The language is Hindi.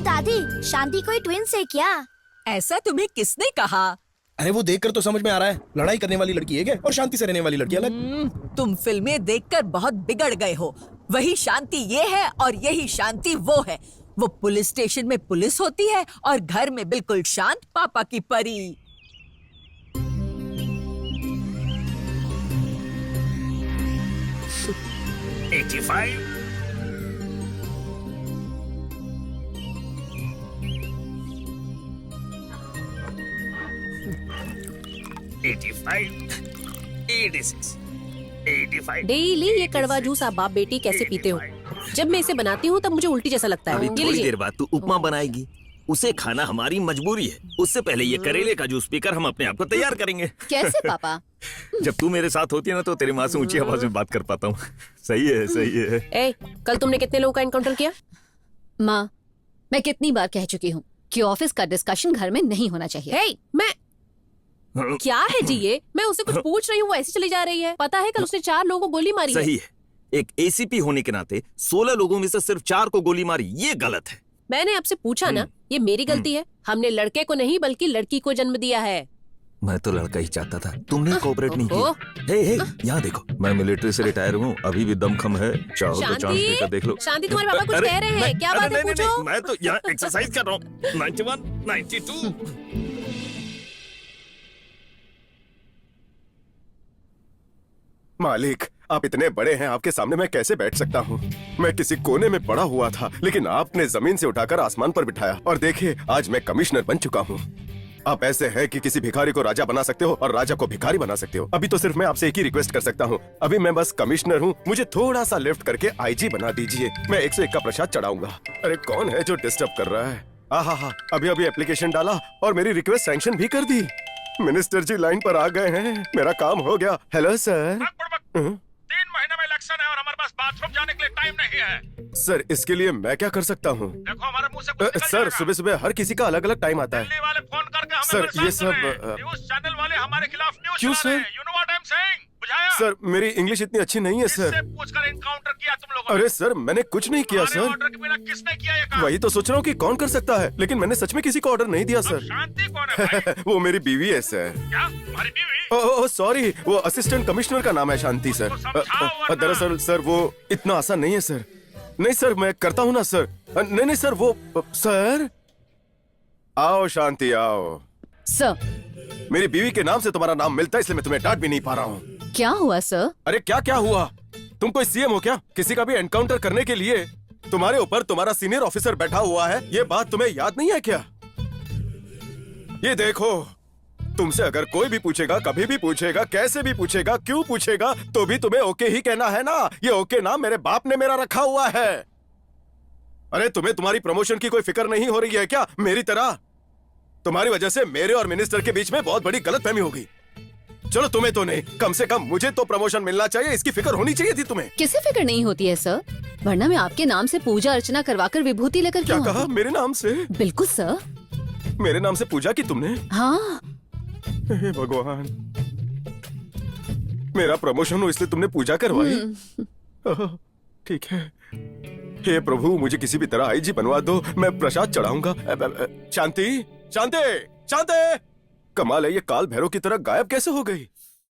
दादी, शांति कोई ट्विंस है क्या? ऐसा तुम्हें किसने कहा? अरे वो देखकर तो समझ में आ रहा है, लड़ाई करने वाली लड़की एक है और शांति से रहने वाली लड़की अलग। तुम फिल्में देखकर बहुत बिगड़ गए हो। वही शांति ये है और यही शांति वो है। वो पुलिस स्टेशन में पुलिस होती है और घर में बिल्कुल शांत पापा की परी। 85 86 85 डेली ये कड़वा जूस आप बाप बेटी कैसे पीते हो? जब मैं इसे बनाती हूँ तब मुझे उल्टी जैसा लगता है। अभी ये थोड़ी लीजिए। देर बाद तू उपमा बनाएगी, उसे खाना हमारी मजबूरी है। उससे पहले ये करेले का जूस पीकर हम अपने आप को तैयार करेंगे। कैसे पापा? जब तू मेरे साथ होती है ना तो तेरी माँ से ऊंची आवाज में बात कर पाता हूँ। सही है, सही है। ए, कल तुमने कितने लोगों का एनकाउंटर किया? माँ, मैं कितनी बार कह चुकी हूँ कि ऑफिस का डिस्कशन घर में नहीं होना चाहिए। ए, मैं क्या है जी ये? मैं उससे कुछ पूछ रही हूँ, वो ऐसे चली जा रही है। पता है कल उसने 4 लोगों को गोली मारी है। सही है, एक एसीपी होने के नाते 16 लोगों में से सिर्फ 4 को गोली मारी, ये गलत है। मैंने आपसे पूछा ना, ये मेरी गलती है। हमने लड़के को नहीं बल्कि लड़की को जन्म दिया है। मैं तो लड़का ही चाहता था, तुमने कोऑपरेट नहीं किया। हे हे, यहाँ देखो, मैं मिलिट्री से रिटायर हूँ, अभी भी दमखम है। चाहो तो चांस लेकर देख लो। शांति, तुम्हारे पापा कुछ कह रहे हैं, क्या बात है? पूछो। मैं तो यहाँ एक्सरसाइज कर रहा हूँ। 91, 92। मालिक, आप इतने बड़े हैं, आपके सामने मैं कैसे बैठ सकता हूँ? मैं किसी कोने में पड़ा हुआ था, लेकिन आपने जमीन से उठाकर आसमान पर बिठाया। और देखिए, आज मैं कमिश्नर बन चुका हूँ। आप ऐसे हैं कि किसी भिखारी को राजा बना सकते हो और राजा को भिखारी बना सकते हो। अभी तो सिर्फ मैं आपसे एक ही रिक्वेस्ट कर सकता हूँ। अभी मैं बस कमिश्नर हूँ, मुझे थोड़ा सा लिफ्ट करके आईजी बना दीजिए। मैं 101 का प्रसाद चढ़ाऊंगा। अरे कौन है जो डिस्टर्ब कर रहा है? आहा, अभी एप्लीकेशन डाला और मेरी रिक्वेस्ट सैंक्शन भी कर दी। मिनिस्टर जी लाइन पर आ गए हैं, मेरा काम हो गया। Hello sir. 3 महीने में इलेक्शन है और हमारे पास बाथरूम जाने के लिए टाइम नहीं है। सर, इसके लिए मैं क्या कर सकता हूँ? देखो, हमारे मुंह से कुछ निकल सर, जाएगा। सुबह सुबह हर किसी का अलग अलग टाइम आता है। दिल्ली वाले फोन करके हमें सर, परेशान ये कर रहे हैं। सब, न्यूज़ चैनल वाले हमारे खिलाफ न्यूज़ क्यों चला रहे सर? हैं। You know what I'm saying? बुझाया? सर, मेरी इंग्लिश इतनी अच्छी नहीं है किससे सर। पूछकर एनकाउंटर किया तुम लोगों ने? अरे सर, मैंने कुछ नहीं किया हमारे सर। ऑर्डर के बिना किसने किया ये काम? वही तो सोच रहा हूँ कि कौन कर सकता है, लेकिन मैंने सच में किसी को ऑर्डर नहीं दिया अब सर। शांति कौन है भाई? वो मेरी बीवी है सर। क्या? हमारी बीवी? ओह सॉरी, वो असिस्टेंट कमिश्नर का नाम है शांति सर। उसको समझाओ वरना। दरअसल सर, वो इतना आसान नहीं है सर। नहीं सर, मैं करता हूँ ना सर। नहीं सर, वो सर। आओ शांति, आओ। सर, मेरी बीवी के नाम से तुम्हारा नाम मिलता है, इसलिए मैं तुम्हें डांट भी नहीं पा रहा हूँ। क्या हुआ सर? अरे क्या क्या हुआ? तुम कोई सीएम हो क्या? किसी का भी एनकाउंटर करने के लिए तुम्हारे ऊपर तुम्हारा सीनियर ऑफिसर बैठा हुआ है, ये बात तुम्हें याद नहीं है क्या? ये देखो, तुमसे अगर कोई भी पूछेगा, कभी भी पूछेगा, कैसे भी पूछेगा, क्यों पूछेगा, तो भी तुम्हें ओके ही कहना है ना। ये ओके नाम मेरे बाप ने मेरा रखा हुआ है। अरे तुम्हें तुम्हारी प्रमोशन की कोई फिक्र नहीं हो रही है क्या मेरी तरह? तुम्हारी वजह से मेरे और मिनिस्टर के बीच में बहुत बड़ी गलतफहमी हो गई। चलो तुम्हें तो नहीं, कम से कम मुझे तो प्रमोशन मिलना चाहिए, इसकी फिक्र होनी चाहिए थी तुम्हें। किसे फिक्र नहीं होती है सर? वरना मैं आपके नाम से पूजा अर्चना करवाकर विभूति लेकर क्या क्यों कहा? आऊं? मेरे नाम से? बिल्कुल सर। मेरे नाम से पूजा की तुमने? हाँ। हे भगवान, मेरा प्रमोशन हो इसलिए तुमने पूजा करवाई? ओह, ठीक है। हे प्रभु, मुझे किसी भी तरह आईजी बनवा दो, मैं प्रसाद चढ़ाऊंगा। शांति, शांति, शांति! कमाल है, ये काल भैरव की तरह गायब कैसे हो गई?